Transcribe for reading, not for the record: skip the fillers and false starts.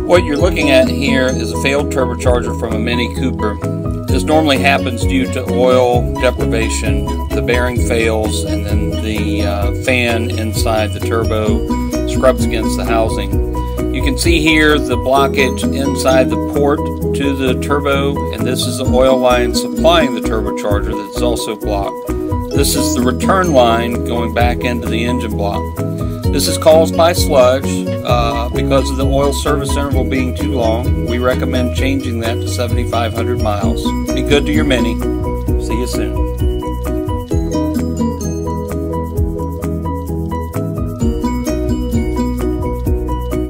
What you're looking at here is a failed turbocharger from a Mini Cooper. This normally happens due to oil deprivation. The bearing fails and then the fan inside the turbo scrubs against the housing. You can see here the blockage inside the port to the turbo, and this is the oil line supplying the turbocharger that's also blocked. This is the return line going back into the engine block. This is caused by sludge because of the oil service interval being too long. We recommend changing that to 7,500 miles. Be good to your Mini. See you soon.